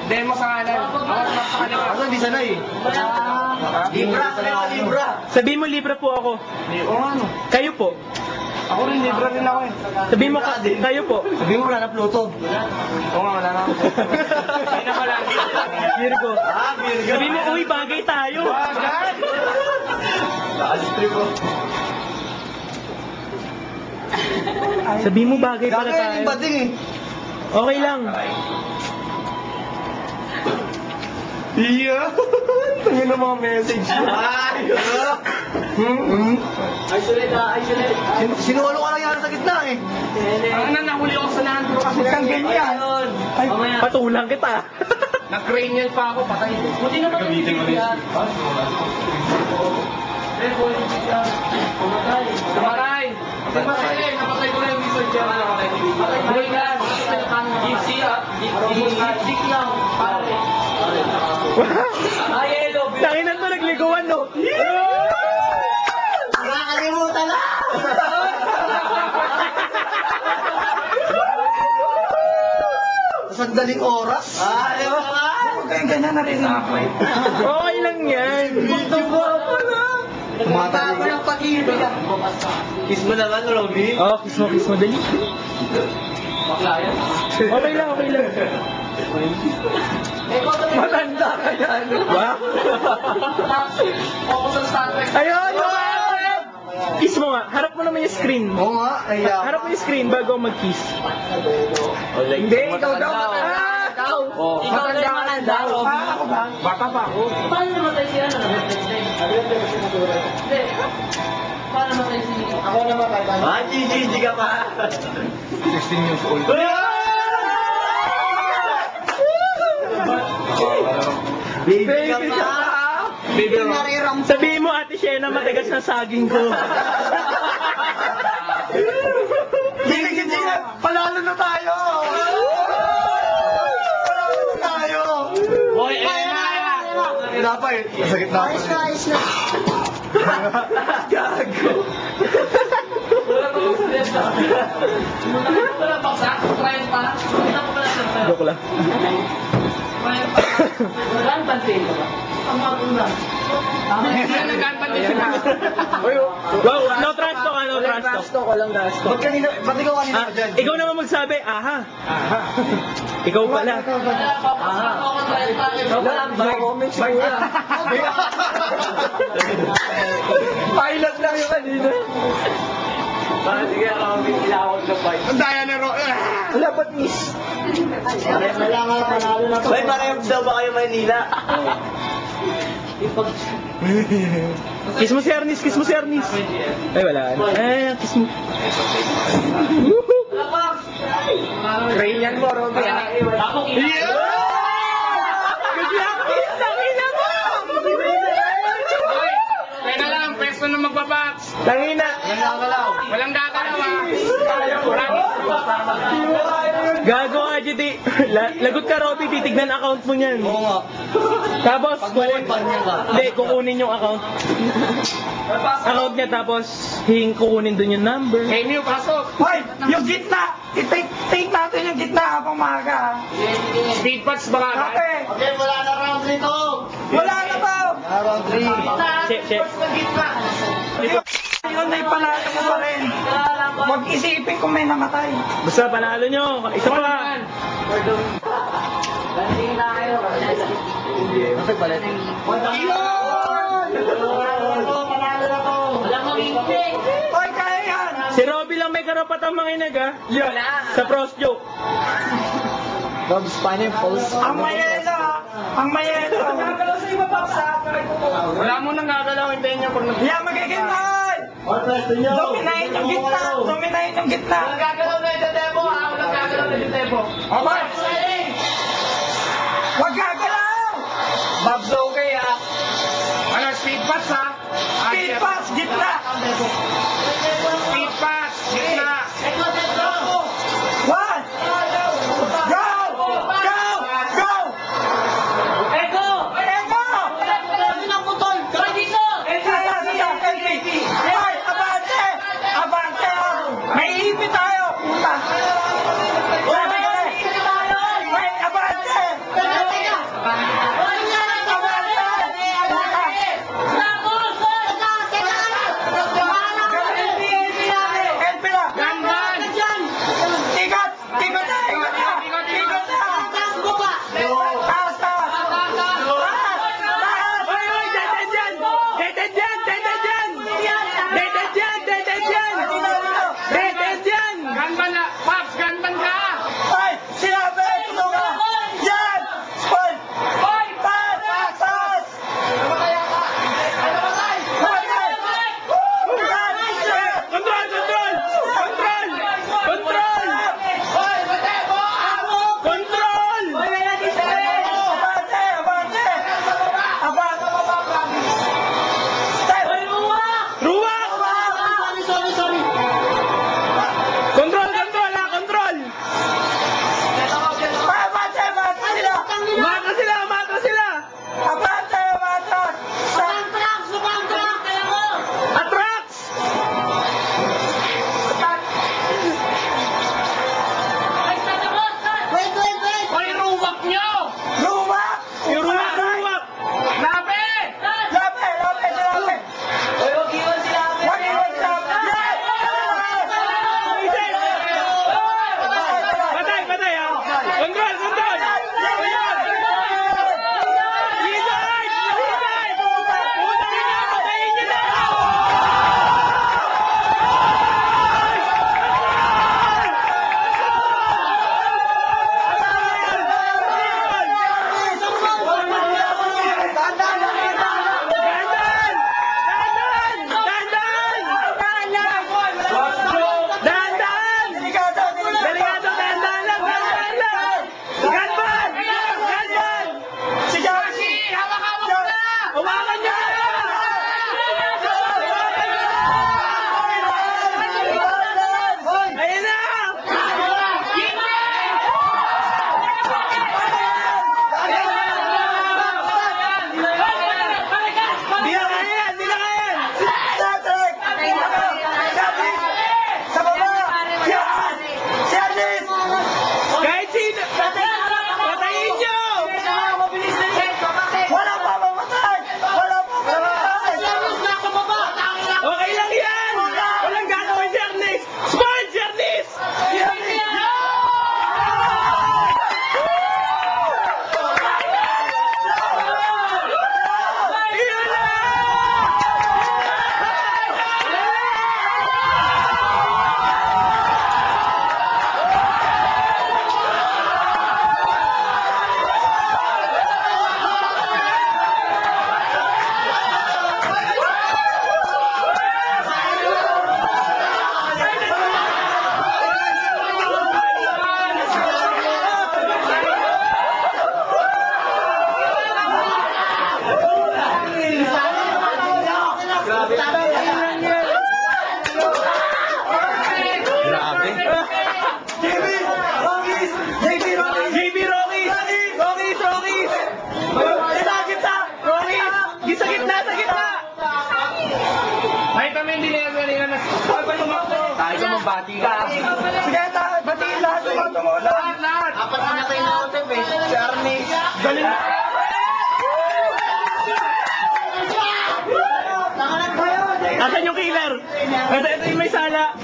Demo sa kanan. Ako sa kanan. Ako hindi sanay. Libra, libra. Sabihin mo libre po ako. Oo ano. Kayo po. Ako rin, libre rin ako eh. Sabihin mo kayo po. Sabihin mo wala na Pluto. Oo nga, wala na ako. Hindi na pala. Virgo. Virgo. Sabihin mo, uy, bagay tayo. Agad! Nakastrip ko. Sabihin mo, bagay pala Gagawin tayo. yung bading eh. Okay lang. Iya! Tingin na mga message. Ay! Isolate. Sinuwalo ka lang yan sa gitna eh. Ang nahuli ako sa nandro kasi kang ganyan. Ay, patulang kita. Nag-cranial pa ako, patay. Buti naman gamitin mo rin. Namatay! Napatay ko na yung wizard dyan. Buhay na! Dik lang. Pare. Tanginan mo, nagliguan, no? Nakakalimutan na! Sandaling oras? Ayaw ka! Huwag kayong ganyan narinig ako eh. Okay lang yan. Tumatago ng pag-ibig ah. Kiss mo naman, Robby. Oh, kiss mo, dali. Okay lang. Matanda ka yan. Wow. Ako sa Star Trek. Ayun! Kiss mo nga. Harap mo naman yung screen. Oo nga, kaya. Harap mo yung screen bago mag-kiss. Hindi, ikaw daw. Ikaw na yung matanda. Ako ba? Bata pa ako. Paano namatay siya? Hindi. Paano namatay si... Ako naman kay Bani. Ah, Gigi ka pa. 16 years old. Baby ka pa. Baby, sabihin mo, Ate Shena, matigas na saging ko. Gigi na. Palalo na tayo. Hoy, Hinapa eh. Masakit na ako. Ayos na. Gago. Wala pa sa trial pa. Wala pa pala sa trial. Joke lang. Wala ang pansin ko ba? Ang magulang. Nag-unbandage na. Wow, no trash talk, no trash talk. Ba't ikaw kanina Ah, ka dyan? ikaw naman magsabi, aha. Ikaw pala. Pilot lang yung kanina. Sige, may ilawag na fight. Ang daya na ro. Wala ba't miss? Wala nga, panalo na to. May parang daw ba kayo Manila? Kiss mo si Ernest. Ay, wala. Eh, kiss mo. Cranial mo, Robby. Good-luck, tangina mo! Kaya na lang, peso na magbabox. Tangina. Walang gagalaw ah. Gago ka, GT. Lagot ka, Robby, titignan account mo niyan. Oo nga. Tapos, Pag-uwan niya ka. hindi, kukunin yung account. Account niya, tapos, kukunin dun yung number. Hey, Mew, pasok. Hoy, yung gitna! I-take natin yung gitna habang maaga. Speed pads baka. Ate, Okay, wala na round 3 to. wala na ba? Round 3. Check. Yun ay panalo mo pa rin. Huwag isipin kung may namatay. Basta panalo nyo. Isa pa. Banding na kayo. Masag pala. Walang mamimpi. Hoy, kaya yan! Si Robby lang may karapatang manginag, ha? Wala. Sa pros joke. Rob's Pineapples. Ang mayelo! Ang mayelo! Wala mo nang gagalaw, hintayin niyo pag Yan, magiging mahal! Dominahin yung gitna! Dominahin yung gitna! Walang gagalaw na yung debo ha. Walang gagalaw na yung debo. Okay! Huwag gagalaw! Bob's okay ha. Ano, speed pads ha? Speed pass, gitna! Speed pads, gitna. One! Go! Go! Go! Ego! Ego! Ano ng putol? Try dito! Hoy, abante! Abante! May ipit tayo! Puta! Hoy, abante! ruwak nyo! Luwak! Yung ruwak! Labi! Lape! Lape! Lape! Uy, huwag iwan sila. Huwag iwan sila! Patay, patay ah! Control, control! Lizard! Lizard! Putang ina, patayin niyo na! Dandan! Dandan! Dandan! Dandan! Delikado! Delikado, dandan lang, dandan lang! Ganban! Ganban! Si Jackie! Hawak-hawak mo na! Umakan niyo na! Ayun na! Di na kaya yan! Di na kaya yan! Patrick! Jackie! Sa baba! Yan! Si Ernest! Kahit sino! Patayin niyo! Wala pa mamatay! Wala pa mamatay! Okay lang yan! Walang gagawin si Ernest! Smart si Ernest! Yun na! JB! Rockies! JB! Rockies! JB Rockies! Rockies! Rockies! Gitna! Gitna! Rockies! Sa gitna! Sa gitna! Nakita mo yung dinero kanina na Tayo ka magbati ka. Sige, batiin lahat ng mga tumulong. lahat! Apat na kayo na utip eh. Si Ernest. Galing! Asan yung killer? Ito yung may sala.